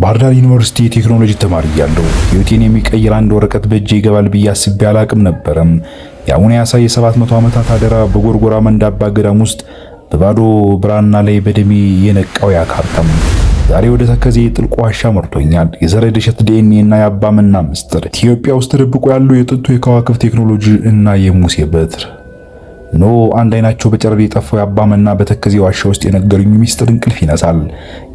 ባህር ዳር ዩኒቨርሲቲ ቴክኖሎጂ ተማሪ ያለው ህይወቴን የሚቀይር አንድ ወረቀት በእጄ ይገባል ብዬ አስቤ አላቅም ነበርም። የአቡነ ያሳይ 700 ዓመታት አደራ በጎርጎራ መንዳባ ገዳም ውስጥ በባዶ ብራና ላይ በደሜ የነቃው ያካርተም ዛሬ ወደ ተከዜ ጥልቅ ዋሻ መርቶኛል። የዘረድ እሸት ዲኤንኤ እና የአባመና ምስጢር ኢትዮጵያ ውስጥ ተደብቆ ያለው የጥንቱ የከዋክብት ቴክኖሎጂ እና የሙሴ በትር አንድ አይናቸው በጨረር የጠፋው የአባመና በተከዜ ዋሻ ውስጥ የነገሩኝ ምስጢር እንቅልፍ ይነሳል።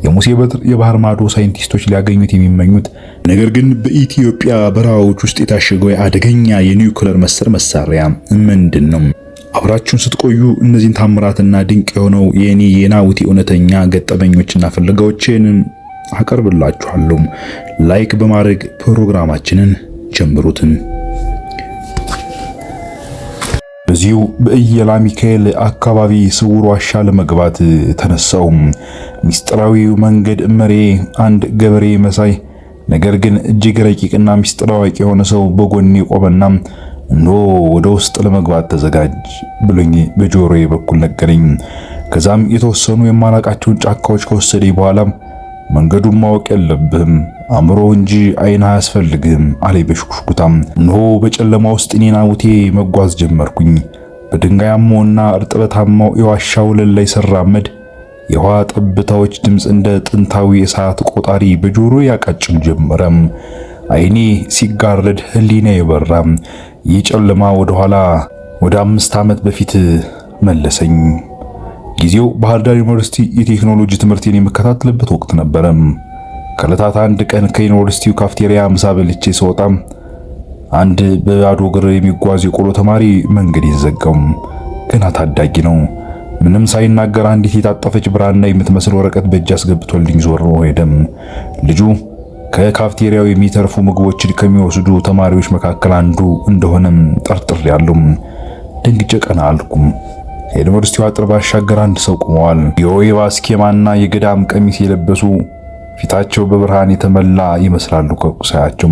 የሙሴ በትር የባህር ማዶ ሳይንቲስቶች ሊያገኙት የሚመኙት ነገር ግን በኢትዮጵያ በረሃዎች ውስጥ የታሸገው አደገኛ የኒውክሌር መሳሪያ ምንድነው? አብራችሁን ስትቆዩ እነዚህን ታምራትና ድንቅ የሆነው የኔ የናውቲ እውነተኛ ገጠመኞችና ፍለጋዎችን አቀርብላችኋለሁ። ላይክ በማድረግ ፕሮግራማችንን ጀምሩትን። በዚሁ በኢየላ ሚካኤል አካባቢ ስውር ዋሻ ለመግባት ተነሳው። ሚስጥራዊው መንገድ መሪ አንድ ገበሬ መሳይ ነገር ግን እጅግ ረቂቅና ሚስጥር አዋቂ የሆነ ሰው በጎኔ ቆመና ወደ ውስጥ ለመግባት ተዘጋጅ ብሎኝ በጆሮዬ በኩል ነገረኝ። ከዛም የተወሰኑ የማላቃቸውን ጫካዎች ከወሰደኝ በኋላ መንገዱን ማወቅ የለብህም አእምሮ እንጂ አይን አያስፈልግህም አለኝ በሽኩሽኩታም። በጨለማ ውስጥ እኔና ውቴ መጓዝ ጀመርኩኝ። በድንጋያማውና እርጥበታማው የዋሻ ወለል ላይ ስራመድ የውሃ ጠብታዎች ድምፅ እንደ ጥንታዊ እሳት ቆጣሪ በጆሮ ያቃጭም ጀመረም። አይኔ ሲጋረድ ህሊና ይበራ። ይህ ጨለማ ወደኋላ ወደ 5 ዓመት በፊት መለሰኝ። ጊዜው ባህር ዳር ዩኒቨርሲቲ የቴክኖሎጂ ትምህርቴን የምከታተልበት ወቅት ነበረ። ከዕለታት አንድ ቀን ከዩኒቨርሲቲው ካፍቴሪያ ምሳ በልቼ ስወጣ አንድ በባዶ እግር የሚጓዝ የቆሎ ተማሪ መንገድ ይዘጋው። ገና ታዳጊ ነው። ምንም ሳይናገር አንዲት የታጠፈች ብራና የምትመስል ወረቀት በእጅ አስገብቶልኝ ዞር ሄደም። ልጁ ከካፍቴሪያው የሚተርፉ ምግቦችን ከሚወስዱ ተማሪዎች መካከል አንዱ እንደሆነም ጠርጥሬያለሁ። ደንግጬ ቀና አልኩም። ከዩኒቨርሲቲው አጥር ባሻገር አንድ ሰው ቆመዋል። የወይባ ስኬማና የገዳም ቀሚስ የለበሱ ፊታቸው በብርሃን የተመላ ይመስላሉ። ከቁሳያቸው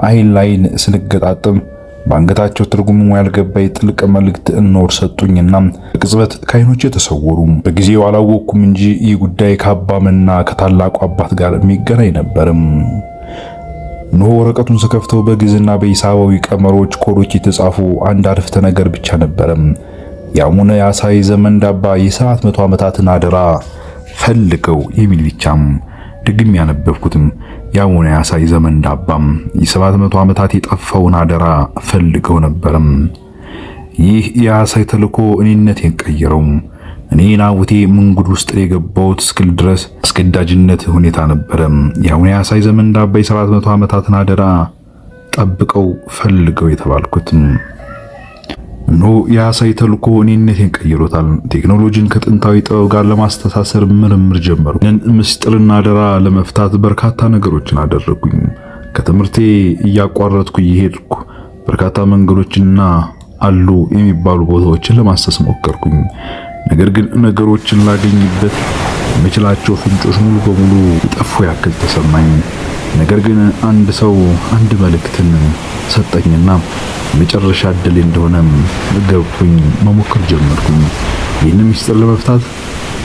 አይን ላይን ስንገጣጠም ባንገታቸው ትርጉሙ ያልገባኝ ጥልቅ መልእክት እንኖር ሰጡኝና በቅጽበት ከአይኖቼ ተሰወሩ። በጊዜው አላወቅኩም እንጂ ይህ ጉዳይ ከአባመና ከታላቁ አባት ጋር የሚገናኝ ነበርም። ወረቀቱን ስከፍተው በግዕዝና በሂሳባዊ ቀመሮች ኮዶች የተጻፉ አንድ አረፍተ ነገር ብቻ ነበረም። የአቡነ ያሳይ ዘመንዳባ የ700 ዓመታትን አደራ ፈልገው የሚል ብቻም። ድግም ያነበብኩትም የአቡነ ያሳይ ዘመንዳባም የ700 ዓመታት የጠፋውን አደራ ፈልገው ነበርም። ይህ የያሳይ ተልእኮ እኔነቴን ቀየረው። እኔ ናውቴ መንገድ ውስጥ የገባሁት እስክል ድረስ አስገዳጅነት ሁኔታ ነበረም። የአቡነ ያሳይ ዘመንዳባ የ700 ዓመታትን አደራ ጠብቀው ፈልገው የተባልኩትም ያሳይ ተልእኮ እኔነቴን ቀይሮታል። ቴክኖሎጂን ከጥንታዊ ጥበብ ጋር ለማስተሳሰር ምርምር ጀመርኩ። ምስጢርና አደራ ለመፍታት በርካታ ነገሮችን አደረጉኝ። ከትምህርቴ እያቋረጥኩ እየሄድኩ በርካታ መንገዶችና አሉ የሚባሉ ቦታዎችን ለማሰስ ሞከርኩኝ። ነገር ግን ነገሮችን ላገኝበት የምችላቸው ፍንጮች ሙሉ በሙሉ የጠፉ ያክል ተሰማኝ። ነገር ግን አንድ ሰው አንድ መልእክትን ሰጠኝና መጨረሻ ዕድል እንደሆነም ገብቶኝ መሞከር ጀመርኩኝ። ይህንን ምስጢር ለመፍታት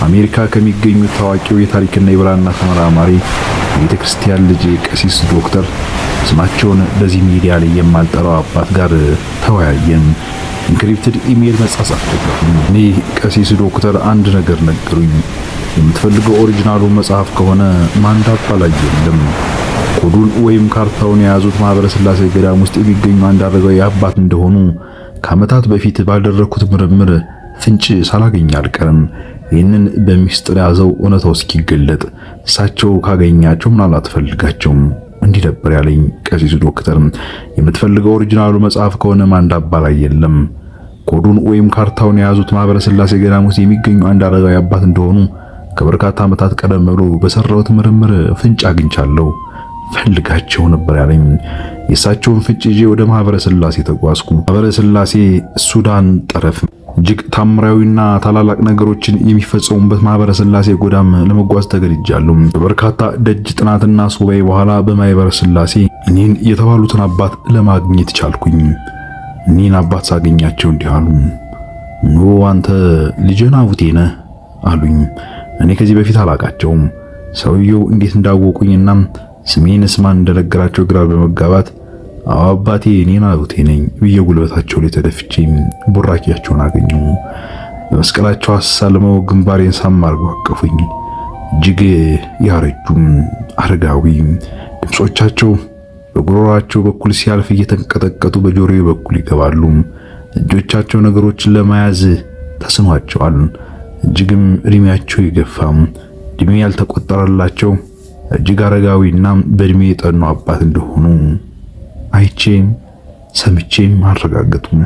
አሜሪካ ከሚገኙ ታዋቂው የታሪክና የብራና ተመራማሪ የቤተክርስቲያን ልጅ ቀሲስ ዶክተር ስማቸውን በዚህ ሚዲያ ላይ የማልጠራው አባት ጋር ተወያየን። ኢንክሪፕትድ ኢሜል መጻጻፍ ጀመርን። እኔ ቀሲስ ዶክተር አንድ ነገር ነገሩኝ። የምትፈልገው ኦሪጂናሉ መጽሐፍ ከሆነ ማንዳባ ላይ የለም። ኮዱን ወይም ካርታውን የያዙት ማህበረ ሥላሴ ገዳም ውስጥ የሚገኙ አንድ አረጋዊ አባት እንደሆኑ ከዓመታት በፊት ባደረኩት ምርምር ፍንጭ ሳላገኝ አልቀርም። ይህንን በሚስጥር ያዘው እውነታው እስኪገለጥ እሳቸው ካገኛቸው ምናልባት ፈልጋቸውም እንዲህ ነበር ያለኝ ቀሲስ ዶክተር። የምትፈልገው ኦሪጂናሉ መጽሐፍ ከሆነ ማንዳባ ላይ የለም። ኮዱን ወይም ካርታውን የያዙት ማህበረ ሥላሴ ገዳም ውስጥ የሚገኙ አንድ አረጋዊ አባት እንደሆኑ ከበርካታ ዓመታት ቀደም ብሎ በሰራሁት ምርምር ፍንጭ አግኝቻለሁ። ፈልጋቸው ነበር ያለኝ። የእሳቸውን ፍንጭ ይዤ ወደ ማህበረ ሥላሴ ተጓዝኩ። ማህበረ ሥላሴ ሱዳን ጠረፍ እጅግ ታምራዊና ታላላቅ ነገሮችን የሚፈጸሙበት ማህበረ ሥላሴ ጎዳም ለመጓዝ ተገድጃለሁ። በበርካታ ደጅ ጥናትና ሱባኤ በኋላ በማህበረ ሥላሴ እኔን የተባሉትን አባት ለማግኘት ቻልኩኝ። እኔን አባት ሳገኛቸው እንዲህ አሉ። አንተ ልጄ ናቡቴ ነህ አሉኝ። እኔ ከዚህ በፊት አላቃቸውም። ሰውየው እንዴት እንዳወቁኝና ስሜንስ ማን እንደነገራቸው ግራ በመጋባት አባቴ እኔን አሉቴ ነኝ ብዬ ጉልበታቸው ላይ ተደፍቼ ቡራኪያቸውን አገኘሁ። በመስቀላቸው አሳልመው ግንባሬን ሳም አድርገው አቀፉኝ። እጅግ ያረጁም አረጋዊ ድምጾቻቸው በጉሮሯቸው በኩል ሲያልፍ እየተንቀጠቀጡ በጆሮዬ በኩል ይገባሉ። እጆቻቸው ነገሮችን ለመያዝ ተስኗቸዋል። እጅግም እድሜያቸው የገፋም እድሜ ያልተቆጠረላቸው እጅግ አረጋዊና በእድሜ የጠኑ አባት እንደሆኑ አይቼም ሰምቼም አረጋገጡም።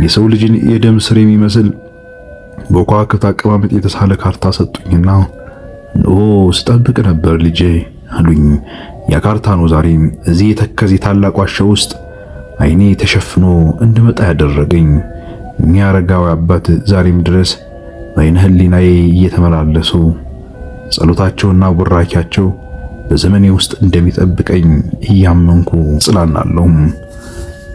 የሰው ልጅን የደም ስር የሚመስል በከዋክብት አቀማመጥ የተሳለ ካርታ ሰጡኝና ስጠብቅ ነበር ልጄ አሉኝ። ያ ካርታ ነው ዛሬ እዚህ የተከዜ ታላቅ ዋሻ ውስጥ አይኔ ተሸፍኖ እንድመጣ ያደረገኝ። እኛ አረጋዊ አባት ዛሬም ድረስ በዓይነ ሕሊናዬ እየተመላለሱ ጸሎታቸውና ቡራኪያቸው በዘመኔ ውስጥ እንደሚጠብቀኝ እያመንኩ ጽናናለሁ።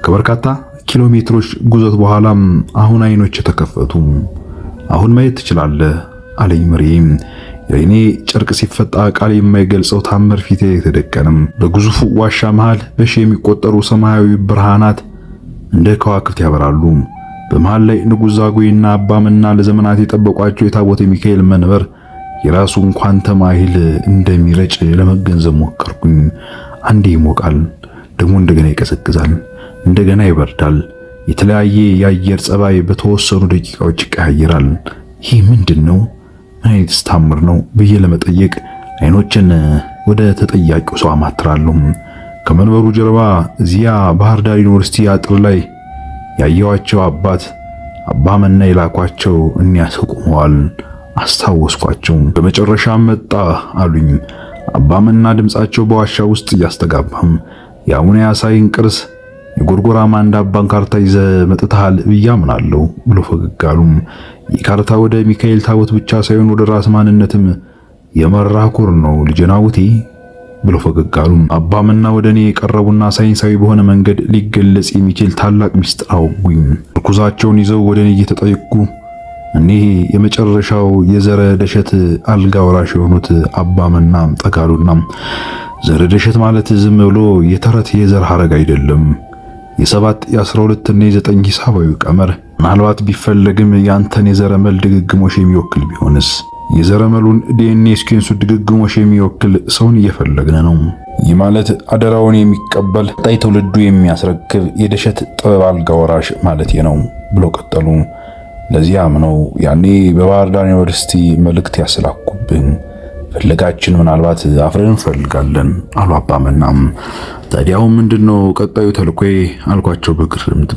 ከበርካታ ኪሎ ሜትሮች ጉዞት በኋላም አሁን አይኖች ተከፈቱ። አሁን ማየት ትችላለህ አለኝ መሪም። የኔ ጨርቅ ሲፈታ ቃል የማይገልጸው ታምር ፊቴ የተደቀነም። በግዙፉ ዋሻ መሃል በሺ የሚቆጠሩ ሰማያዊ ብርሃናት እንደ ከዋክብት ያበራሉ። በመሃል ላይ ንጉሥ ዛጉዌና አባምና ለዘመናት የጠበቋቸው የታቦተ ሚካኤል መንበር የራሱን ኳንተም ኃይል እንደሚረጭ ለመገንዘብ ሞከርኩኝ። አንዴ ይሞቃል፣ ደግሞ እንደገና ይቀዘቅዛል፣ እንደገና ይበርዳል። የተለያየ የአየር ጸባይ በተወሰኑ ደቂቃዎች ይቀያየራል። ይህ ምንድነው? ምን አይነት ታምር ነው ብዬ ለመጠየቅ አይኖችን ወደ ተጠያቂው ሰው አማትራለሁ። ከመንበሩ ጀርባ እዚያ ባህር ዳር ዩኒቨርሲቲ አጥር ላይ ያየዋቸው አባት አባመና የላኳቸው እኒያ ሰው ቆመዋል። አስታወስኳቸው። በመጨረሻ መጣ አሉኝ። አባመና ድምጻቸው በዋሻ ውስጥ እያስተጋባም የአቡነ ያሳይን ቅርስ የጎርጎራ ማንዳ አባን ካርታ ይዘ መጥተሃል ብዬ አምናለሁ ብሎ ፈገግ አሉ። ይህ ካርታ ወደ ሚካኤል ታቦት ብቻ ሳይሆን ወደ ራስ ማንነትም የመራኮር ነው ልጄ ናቡቴ ብሎ ፈገግ አሉ። አባምና ወደ እኔ የቀረቡና ሳይንሳዊ በሆነ መንገድ ሊገለጽ የሚችል ታላቅ ሚስጥር አወጉኝ። ርኩዛቸውን ይዘው ወደ እኔ እየተጠጉ እኔ የመጨረሻው የዘረ ደሸት አልጋ ወራሽ የሆኑት አባምና ጠጋሉና ዘረ ደሸት ማለት ዝም ብሎ የተረት የዘር ሐረግ አይደለም። የ7 የ12 እና የ9 ሂሳባዊ ቀመር ምናልባት ቢፈለግም ያንተን የዘረመል ድግግሞሽ የሚወክል ቢሆንስ? የዘረመሉን ዲኤንኤ ሲኩዌንሱ ድግግሞሽ የሚወክል ሰውን እየፈለግን ነው። ይህ ማለት አደራውን የሚቀበል ቀጣይ ትውልዱ የሚያስረክብ የደሸት ጥበብ አልጋ ወራሽ ማለት ነው ብሎ ቀጠሉ። ለዚያም ነው ያኔ በባህር ዳር ዩኒቨርሲቲ መልእክት ያስላኩብን። ፍለጋችን ምናልባት አፍረን እንፈልጋለን አሉ አባመናም። ታዲያው ምንድነው ቀጣዩ ተልኮዬ አልኳቸው በግርምት።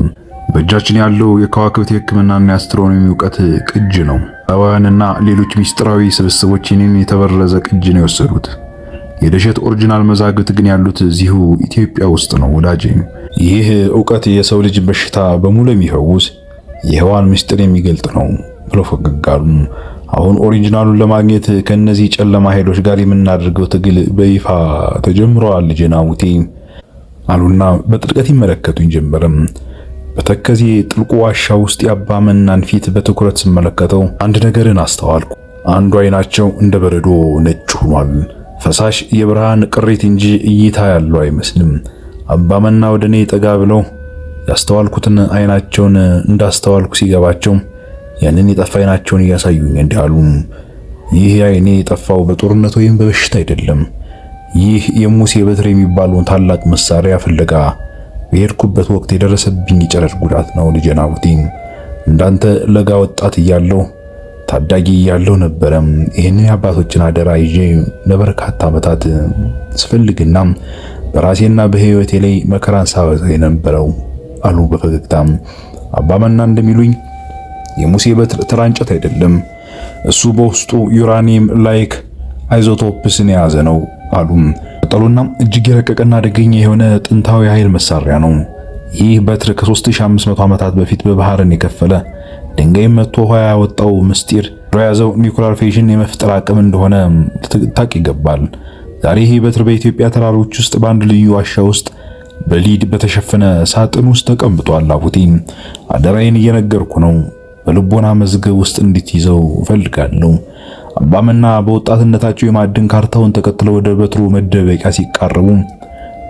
በእጃችን ያለው የከዋክብት የሕክምናና የአስትሮኖሚ ዕውቀት ቅጅ ነው። አባያንና ሌሎች ሚስጥራዊ ስብስቦች የኔን የተበረዘ ቅጅ ነው የወሰዱት። የደሸት ኦሪጂናል መዛግብት ግን ያሉት እዚሁ ኢትዮጵያ ውስጥ ነው ወዳጄ። ይህ ዕውቀት የሰው ልጅ በሽታ በሙሉ የሚፈውስ የሔዋን ምስጢር የሚገልጥ ነው ብሎ ፈገግ አሉ። አሁን ኦሪጂናሉን ለማግኘት ከነዚህ ጨለማ ኃይሎች ጋር የምናደርገው ትግል በይፋ ተጀምሯል ልጄ ናቡቴ አሉና በጥልቀት ይመለከቱኝ ጀመረም። በተከዜ ጥልቁ ዋሻ ውስጥ የአባመናን ፊት በትኩረት ስመለከተው አንድ ነገርን አስተዋልኩ። አንዱ አይናቸው እንደ በረዶ ነጭ ሆኗል። ፈሳሽ የብርሃን ቅሪት እንጂ እይታ ያለው አይመስልም። አባመና ወደኔ ጠጋ ብለው ያስተዋልኩትን አይናቸውን እንዳስተዋልኩ ሲገባቸው ያንን የጠፋ አይናቸውን እያሳዩኝ እንዳሉ፣ ይህ አይኔ የጠፋው በጦርነት ወይም በበሽታ አይደለም። ይህ የሙሴ በትር የሚባለውን ታላቅ መሳሪያ ፍለጋ በሄድኩበት ወቅት የደረሰብኝ የጨረር ጉዳት ነው ልጄ ናቡቴ። እንዳንተ ለጋ ወጣት እያለሁ ታዳጊ እያለሁ ነበረም ይህንን የአባቶችን አደራ ይዤ ለበርካታ ዓመታት ስፈልግና በራሴና በሕይወቴ ላይ መከራን ሳበዛ የነበረው አሉ በፈገግታም። አባመና እንደሚሉኝ የሙሴ በትር ተራ እንጨት አይደለም። እሱ በውስጡ ዩራኒየም ላይክ አይዞቶፕስን የያዘ ነው አሉ። ቀጠሉና እጅግ የረቀቀና አደገኛ የሆነ ጥንታዊ ኃይል መሳሪያ ነው። ይህ በትር ከ3500 ዓመታት በፊት በባህርን የከፈለ ድንጋይም መጥቶ ውሃ ያወጣው ምስጢር የያዘው ኒውክሊየር ፊዥን የመፍጠር አቅም እንደሆነ ታቅ ይገባል። ዛሬ ይህ በትር በኢትዮጵያ ተራሮች ውስጥ በአንድ ልዩ ዋሻ ውስጥ በሊድ በተሸፈነ ሳጥን ውስጥ ተቀምጧል። ናቡቴ አደራዬን እየነገርኩ ነው። በልቦና መዝገብ ውስጥ እንድትይዘው እፈልጋለሁ። አባመና በወጣትነታቸው የማዕድን ካርታውን ተከትለው ወደ በትሩ መደበቂያ ሲቃረቡ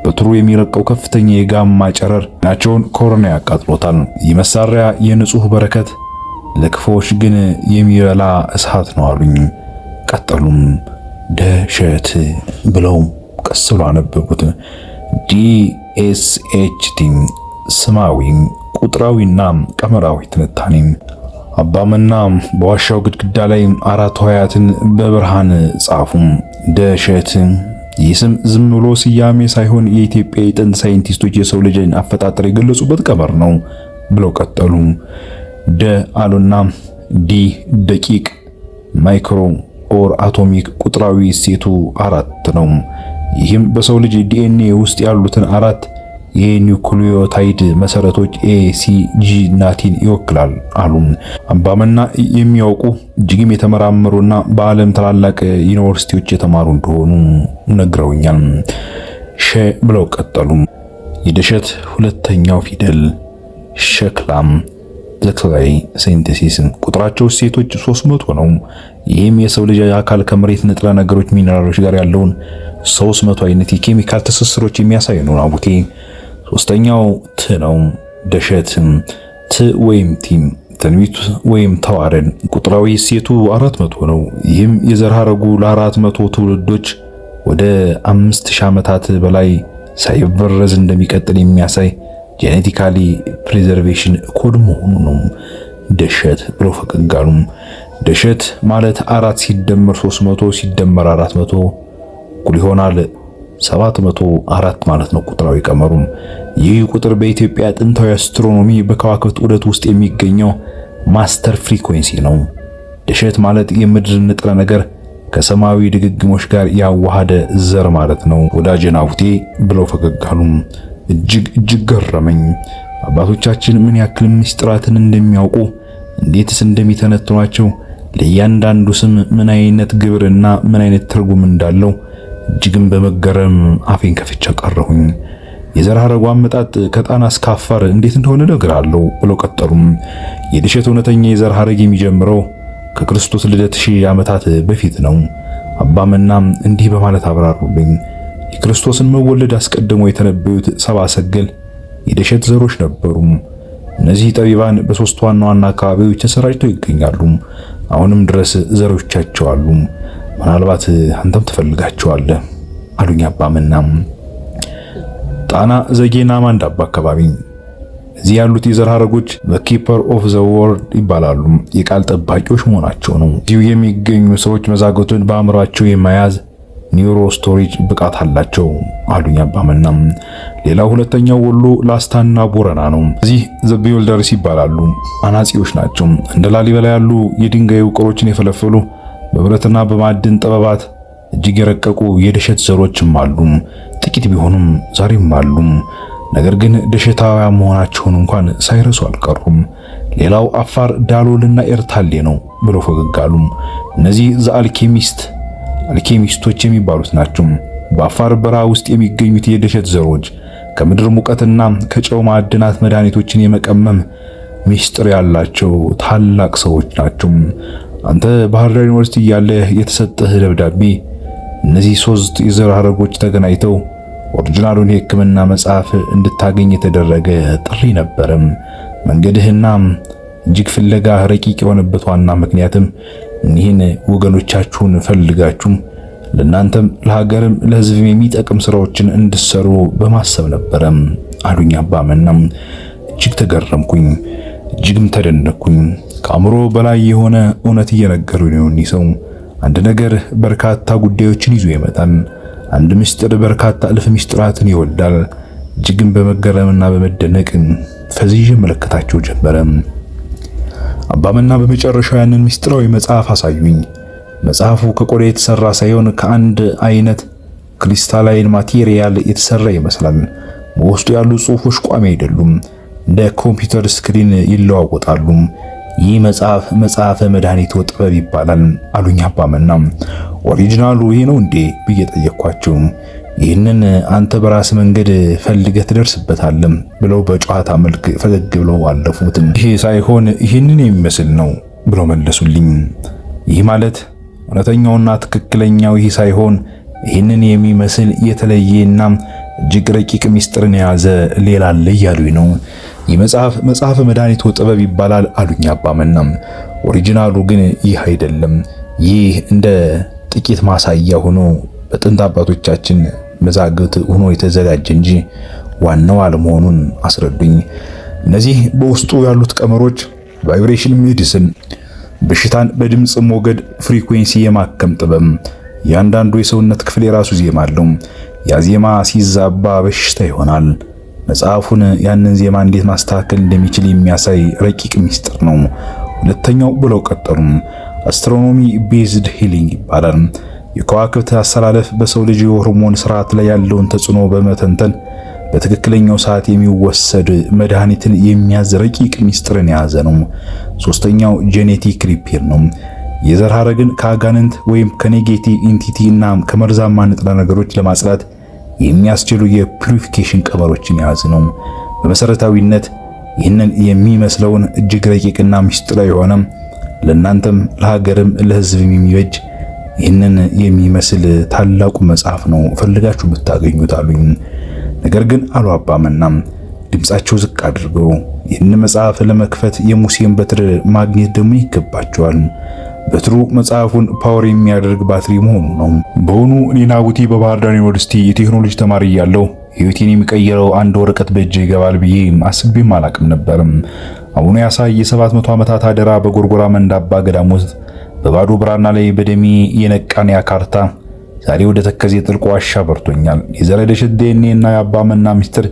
በትሩ የሚረቀው ከፍተኛ የጋማ ጨረር ናቸውን ኮሮና ያቃጥሎታል። ይህ መሳሪያ የንጹህ በረከት ለክፎች ግን የሚበላ እሳት ነው አሉኝ። ቀጠሉም ደሸት ብለው ቀስ ብለው አነበቡት። ዲኤስኤችቲ ስማዊ ቁጥራዊና ቀመራዊ ትንታኔ። አባመና በዋሻው ግድግዳ ላይ 4 ሆሄያትን በብርሃን ጻፉ። ደሸት ይህ ስም ዝም ብሎ ስያሜ ሳይሆን የኢትዮጵያ የጥንት ሳይንቲስቶች የሰው ልጅን አፈጣጠር የገለጹበት ቀመር ነው ብለው ቀጠሉ። ደ አሉና ዲ ደቂቅ ማይክሮ ኦር አቶሚክ ቁጥራዊ እሴቱ 4 ነው። ይህም በሰው ልጅ ዲኤንኤ ውስጥ ያሉትን 4 የኒውክሊዮታይድ መሰረቶች ኤ፣ ሲ፣ ጂ እና ቲን ይወክላል አሉ። አባመና የሚያውቁ እጅግም የተመራመሩና በዓለም ታላላቅ ዩኒቨርሲቲዎች የተማሩ እንደሆኑ ነግረውኛል። ሸ ብለው ቀጠሉ። የደሸት ሁለተኛው ፊደል ሸክላም ዘክላይ ሲንተሲስ ቁጥራቸው እሴቶች 300 ነው። ይህም የሰው ልጅ አካል ከመሬት ንጥረ ነገሮች ሚነራሎች ጋር ያለውን 300 አይነት የኬሚካል ትስስሮች የሚያሳይ ነው። አቡቴ ሶስተኛው ት ነው። ደሸት ት ወይም ቲም ትንቢት ወይም ተዋረድ ቁጥራዊ እሴቱ 400 ነው። ይህም የዘር ሐረጉ ለ400 ትውልዶች ወደ 5000 ዓመታት በላይ ሳይበረዝ እንደሚቀጥል የሚያሳይ ጄኔቲካሊ ፕሪዘርቬሽን ኮድ መሆኑ ነው። ደሸት ብሎ ፈቀጋሉ። ደሸት ማለት 4 ሲደመር 300 ሲደመር 400 እኩል ይሆናል 704 ማለት ነው ቁጥራዊ ቀመሩ። ይህ ቁጥር በኢትዮጵያ ጥንታዊ አስትሮኖሚ በከዋክብት ዑደት ውስጥ የሚገኘው ማስተር ፍሪኩዌንሲ ነው። ደሸት ማለት የምድር ንጥረ ነገር ከሰማያዊ ድግግሞች ጋር ያዋሃደ ዘር ማለት ነው። ወዳጄ ናቡቴ ብለው ፈገጋሉ። እጅግ ገረመኝ። አባቶቻችን ምን ያክል ምስጢራትን እንደሚያውቁ እንዴትስ እንደሚተነትኗቸው ለእያንዳንዱ ስም ምን አይነት ግብርና ምን አይነት ትርጉም እንዳለው እጅግም በመገረም አፌን ከፍቼ ቀረሁኝ። የዘር ሐረጉ አመጣጥ ከጣና እስከ አፋር እንዴት እንደሆነ እነግራለሁ ብለው ቀጠሉም። የደሸት እውነተኛ የዘር ሐረግ የሚጀምረው ከክርስቶስ ልደት 1000 ዓመታት በፊት ነው። አባመናም እንዲህ በማለት አብራሩልኝ። የክርስቶስን መወለድ አስቀድሞ የተነበዩት ሰብአ ሰገል የደሸት ዘሮች ነበሩ። እነዚህ ጠቢባን በሶስት ዋና ዋና አካባቢዎች ተሰራጭተው ይገኛሉ። አሁንም ድረስ ዘሮቻቸው አሉ። ምናልባት አንተም ትፈልጋቸዋለህ አሉኝ አባመና። ጣና ዘጌና ማንዳባ አካባቢ እዚህ ያሉት የዘር ሐረጎች በኪፐር ኦፍ ዘ ወርድ ይባላሉ። የቃል ጠባቂዎች መሆናቸው ነው። እዚሁ የሚገኙ ሰዎች መዛግብቱን በአእምሯቸው የመያዝ ኒውሮ ስቶሬጅ ብቃት አላቸው አሉኝ አባመና። ሌላው ሁለተኛው ወሎ ላስታና ቦረና ነው። እዚህ ዘ ቢልደርስ ይባላሉ። አናጺዎች ናቸው። እንደ ላሊበላ ያሉ የድንጋይ ውቅሮችን የፈለፈሉ በብረትና በማዕድን ጥበባት እጅግ የረቀቁ የደሸት ዘሮችም አሉ። ጥቂት ቢሆኑም ዛሬም አሉ። ነገር ግን ደሸታውያን መሆናቸውን እንኳን ሳይረሱ አልቀሩም። ሌላው አፋር ዳሎልና ኤርታሌ ነው ብሎ ፈገጋሉ። እነዚህ አልኬሚስቶች የሚባሉት ናቸው። በአፋር በረሃ ውስጥ የሚገኙት የደሸት ዘሮች ከምድር ሙቀትና ከጨው ማዕድናት መድኃኒቶችን የመቀመም ሚስጥር ያላቸው ታላቅ ሰዎች ናቸው። አንተ ባህር ዳር ዩኒቨርሲቲ ያለህ የተሰጠህ ደብዳቤ እነዚህ 3 የዘር ሐረጎች ተገናኝተው ኦሪጂናሉን የሕክምና መጽሐፍ እንድታገኝ የተደረገ ጥሪ ነበረም። መንገድህና እጅግ ፍለጋ ረቂቅ የሆነበት ዋና ምክንያትም እኒህን ወገኖቻችሁን ፈልጋችሁም ለእናንተም ለሀገርም ለሕዝብም የሚጠቅም ስራዎችን እንድሰሩ በማሰብ ነበረም አሉኝ አባመና። እጅግ ተገረምኩኝ፣ እጅግም ተደነቅኩኝ። ከአእምሮ በላይ የሆነ እውነት እየነገሩኝ ነው። እኒህ ሰው አንድ ነገር በርካታ ጉዳዮችን ይዞ ይመጣል። አንድ ምስጢር በርካታ እልፍ ምስጢራትን ይወልዳል። እጅግም በመገረምና በመደነቅ ፈዝዤ መለከታቸው ጀመረ። አባመና በመጨረሻው ያንን ምስጢራዊ መጽሐፍ አሳዩኝ። መጽሐፉ ከቆዳ የተሰራ ሳይሆን ከአንድ አይነት ክሪስታላይን ማቴሪያል የተሰራ ይመስላል። በውስጡ ያሉ ጽሑፎች ቋሚ አይደሉም፣ እንደ ኮምፒውተር ስክሪን ይለዋወጣሉ። ይህ መጽሐፈ መድኃኒት ጥበብ ይባላል አሉኝ አባመና። ኦሪጂናሉ ይሄ ነው እንዴ ብዬ ጠየቅኳቸው። ይህንን አንተ በራስ መንገድ ፈልገህ ትደርስበታለህ ብለው በጨዋታ መልክ ፈገግ ብለው አለፉት። ይሄ ሳይሆን ይህንን የሚመስል ነው ብለው መለሱልኝ። ይህ ማለት እውነተኛውና ትክክለኛው ይህ ሳይሆን ይህንን የሚመስል የተለየና እጅግ ረቂቅ ምስጢርን የያዘ ሌላ አለ እያሉኝ ነው። ይህ መጽሐፈ መድኃኒት ወጥበብ ይባላል አሉኝ አባ መና። ኦሪጂናሉ ግን ይህ አይደለም። ይህ እንደ ጥቂት ማሳያ ሆኖ በጥንት አባቶቻችን መዛግብት ሆኖ የተዘጋጀ እንጂ ዋናው አለመሆኑን አስረዱኝ። እነዚህ በውስጡ ያሉት ቀመሮች ቫይብሬሽን ሜዲሲን፣ በሽታን በድምጽ ሞገድ ፍሪኩዌንሲ የማከም ጥበብ። ያንዳንዱ የሰውነት ክፍል የራሱ ዜማ አለው። ያ ዜማ ሲዛባ በሽታ ይሆናል። መጽሐፉን ያንን ዜማ እንዴት ማስተካከል እንደሚችል የሚያሳይ ረቂቅ ምስጢር ነው። ሁለተኛው ብለው ቀጠሉም አስትሮኖሚ ቤዝድ ሂሊንግ ይባላል። የከዋክብት አሰላለፍ በሰው ልጅ የሆርሞን ስርዓት ላይ ያለውን ተጽዕኖ በመተንተን በትክክለኛው ሰዓት የሚወሰድ መድኃኒትን የሚያዝ ረቂቅ ምስጢርን የያዘ ነው። ሶስተኛው ጄኔቲክ ሪፔር ነው። የዘር ሐረግን ከአጋንንት ወይም ከኔጌቲቭ ኢንቲቲ እና ከመርዛማ ንጥረ ነገሮች ለማጽዳት የሚያስችሉ የፒዩሪፊኬሽን ቀመሮችን የያዘ ነው። በመሰረታዊነት ይህንን የሚመስለውን እጅግ ረቂቅና ምስጢራዊ የሆነ ለእናንተም ለሀገርም ለሕዝብም የሚበጅ ይህንን የሚመስል ታላቁ መጽሐፍ ነው ፈልጋችሁ ብታገኙት አሉኝ። ነገር ግን አሉ አባ መና ድምጻቸው ዝቅ አድርገው ይህን መጽሐፍ ለመክፈት የሙሴን በትር ማግኘት ደግሞ ይገባቸዋል። በትሩ መጽሐፉን ፓወር የሚያደርግ ባትሪ መሆኑ ነው። በእውኑ እኔ ናቡቴ በባህር ዳር ዩኒቨርሲቲ የቴክኖሎጂ ተማሪ እያለሁ ሕይወቴን የሚቀይረው አንድ ወረቀት በእጄ ይገባል ብዬ አስቤም አላቅም ነበርም። አቡነ ያሳይ የ700 ዓመታት አደራ በጎርጎራ መንዳባ ገዳም ውስጥ በባዶ ብራና ላይ በደሜ የነቃን ያ ካርታ ዛሬ ወደ ተከዜ ጥልቅ ዋሻ በርቶኛል። የዘረደሽት ዲኤንኤ እና የአባ መና ምስጢር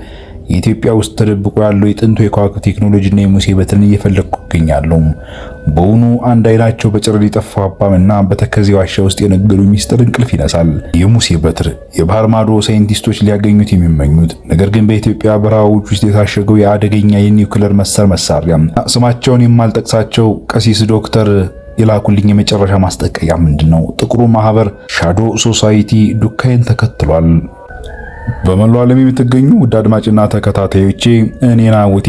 የኢትዮጵያ ውስጥ ተደብቆ ያለው የጥንቱ የከዋክብት ቴክኖሎጂና የሙሴ በትርን እየፈለግኩ እገኛለሁ። በእውኑ አንድ አይናቸው በጨረር የጠፋው አባ መና በተከዜ ዋሻ ውስጥ የነገሩ ምስጢር እንቅልፍ ይነሳል። የሙሴ በትር የባህር ማዶ ሳይንቲስቶች ሊያገኙት የሚመኙት ነገር ግን በኢትዮጵያ በረሃዎች ውስጥ የታሸገው የአደገኛ የኒውክሌር መሳሪያ ስማቸውን የማልጠቅሳቸው ቀሲስ ዶክተር የላኩልኝ የመጨረሻ ማስጠንቀቂያ ምንድነው? ጥቁሩ ማህበር ሻዶ ሶሳይቲ ዱካይን ተከትሏል። በመላው ዓለም የምትገኙ ውድ አድማጭና ተከታታዮቼ እኔ ናቡቴ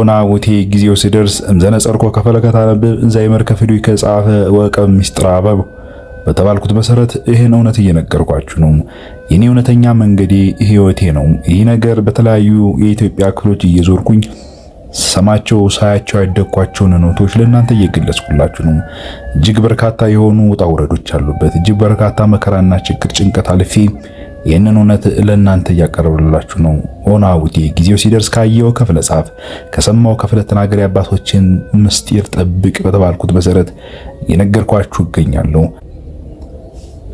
ናቡቴ ጊዜው ሲደርስ እምዘነ ጸርኮ ከፈለከት አነብብ እንዛይመር ከፍዱ ከጻፈ ወቀም ምስጢር አበብ በተባልኩት መሰረት ይህን እውነት እየነገርኳችሁ ነው። የኔ እውነተኛ መንገዴ ህይወቴ ነው። ይህ ነገር በተለያዩ የኢትዮጵያ ክፍሎች እየዞርኩኝ ሰማቸው ሳያቸው ያደግኳቸውን ኖቶች ለእናንተ እየገለጽኩላችሁ ነው። እጅግ በርካታ የሆኑ ውጣ ውረዶች አሉበት። እጅግ በርካታ መከራና ችግር፣ ጭንቀት አልፌ ይህንን እውነት ለእናንተ እያቀረብላችሁ ነው። ናቡቴ ጊዜው ሲደርስ ካየው ከፍለ ጻፍ፣ ከሰማው ከፍለ ተናገር፣ የአባቶችን ምስጢር ጠብቅ በተባልኩት መሰረት እየነገርኳችሁ እገኛለሁ።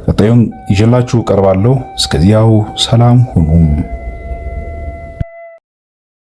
ቀጣዩን ይዤላችሁ ቀርባለሁ። እስከዚያው ሰላም ሁኑ።